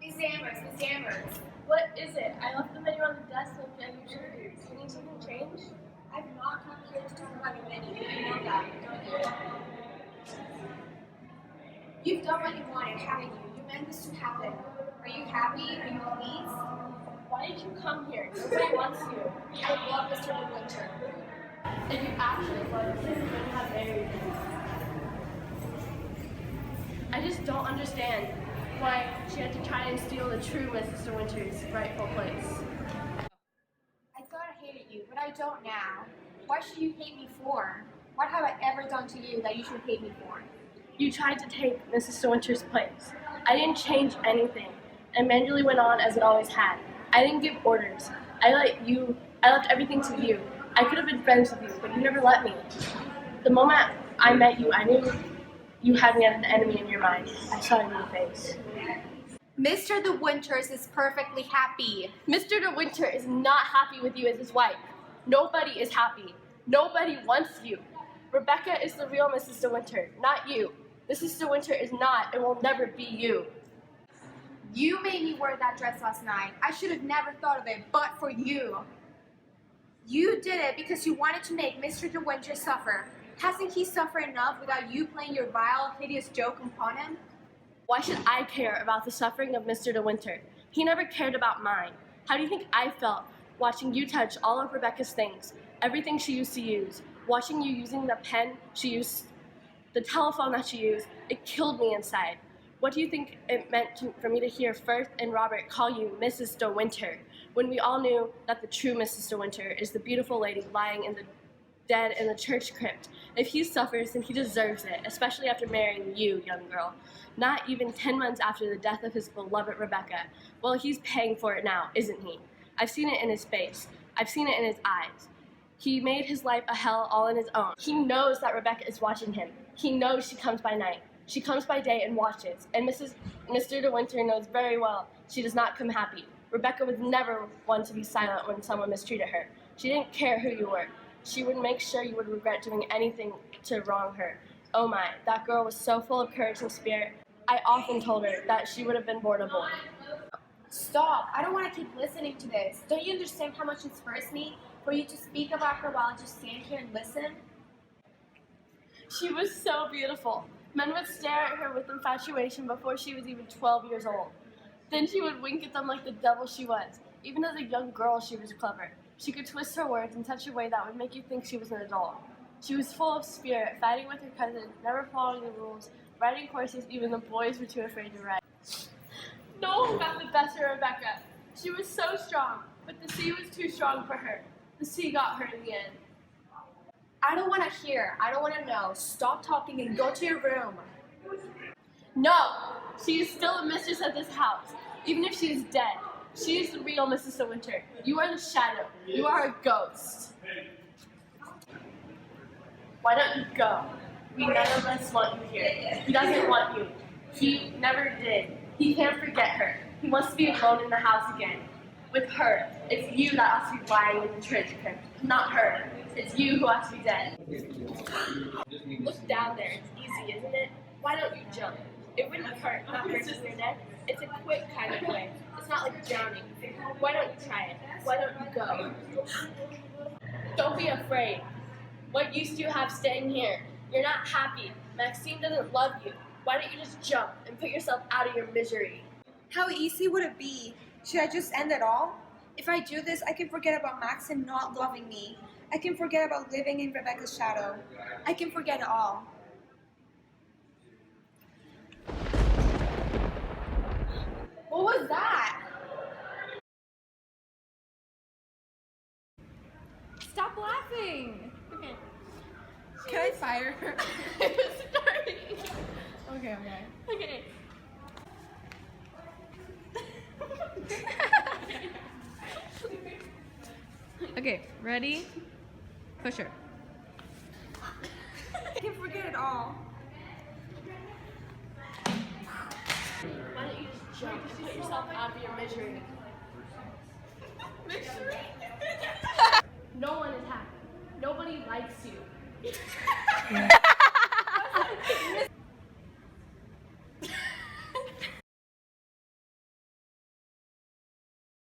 Miss Amherst, Miss Amherst. What is it? I left the menu on the desk like I usually do. Do you need something changed? I've not come here to talk about your menu. You know that, don't you? You've done what you wanted, haven't you? You meant this to happen. Are you happy? Are you pleased? Why did you come here? Nobody wants you. I love Mr. De Winter. If you actually love him, you wouldn't have married him. I just don't understand why she had to try and steal the true Mrs. De Winter's rightful place. I thought I hated you, but I don't now. What should you hate me for? What have I ever done to you that you should hate me for? You tried to take Mrs. De Winter's place. I didn't change anything. And manually went on as it always had. I didn't give orders. I left everything to you. I could have been friends with you, but you never let me. The moment I met you, I knew you had me as an enemy in your mind. I saw it in your face. Mr. De Winters is perfectly happy. Mr. De Winter is not happy with you as his wife. Nobody is happy. Nobody wants you. Rebecca is the real Mrs. De Winter, not you. Mrs. De Winter is not and will never be you. You made me wear that dress last night. I should have never thought of it, but for you. You did it because you wanted to make Mr. De Winter suffer. Hasn't he suffered enough without you playing your vile, hideous joke upon him? Why should I care about the suffering of Mr. De Winter? He never cared about mine. How do you think I felt watching you touch all of Rebecca's things, everything she used to use, watching you using the pen she used, the telephone that she used? It killed me inside. What do you think it meant for me to hear Firth and Robert call you Mrs. De Winter, when we all knew that the true Mrs. De Winter is the beautiful lady lying in the dead in the church crypt? If he suffers, then he deserves it, especially after marrying you, young girl. Not even 10 months after the death of his beloved Rebecca. Well, he's paying for it now, isn't he? I've seen it in his face. I've seen it in his eyes. He made his life a hell all on his own. He knows that Rebecca is watching him. He knows she comes by night. She comes by day and watches. And Mr. De Winter knows very well she does not come happy. Rebecca was never one to be silent when someone mistreated her. She didn't care who you were. She would make sure you would regret doing anything to wrong her. Oh my, that girl was so full of courage and spirit. I often told her that she would have been born a boy. Stop. I don't want to keep listening to this. Don't you understand how much it spurs me for you to speak about her while I just stand here and listen? She was so beautiful. Men would stare at her with infatuation before she was even 12 years old. Then she would wink at them like the devil she was. Even as a young girl, she was clever. She could twist her words in such a way that would make you think she was an adult. She was full of spirit, fighting with her cousin, never following the rules, riding horses even the boys were too afraid to ride. No one got the best of Rebecca. She was so strong, but the sea was too strong for her. The sea got her in the end. I don't want to hear. I don't want to know. Stop talking and go to your room. No, she is still a mistress of this house, even if she is dead. She is the real Mrs. De Winter. You are the shadow. You are a ghost. Why don't you go? We none of us want you here. He doesn't want you. He never did. He can't forget her. He wants to be alone in the house again. With her. It's you that ought to be lying in the church crypt, not her. It's you who ought to be dead. Look down there. It's easy, isn't it? Why don't you jump? It wouldn't hurt, not hurt if you're dead. It's a quick kind of way. It's not like drowning. Why don't you try it? Why don't you go? Don't be afraid. What use do you have staying here? You're not happy. Maxime doesn't love you. Why don't you just jump and put yourself out of your misery? How easy would it be? Should I just end it all? If I do this, I can forget about Maxim not loving me. I can forget about living in Rebecca's shadow. I can forget it all. What was that? Stop laughing. Okay. Can I fire her? It was starting. Okay. Okay. Okay, ready? Push her. I can forget it all. Why don't you just jump and put yourself out of your misery? Misery? No one is happy. Nobody likes you.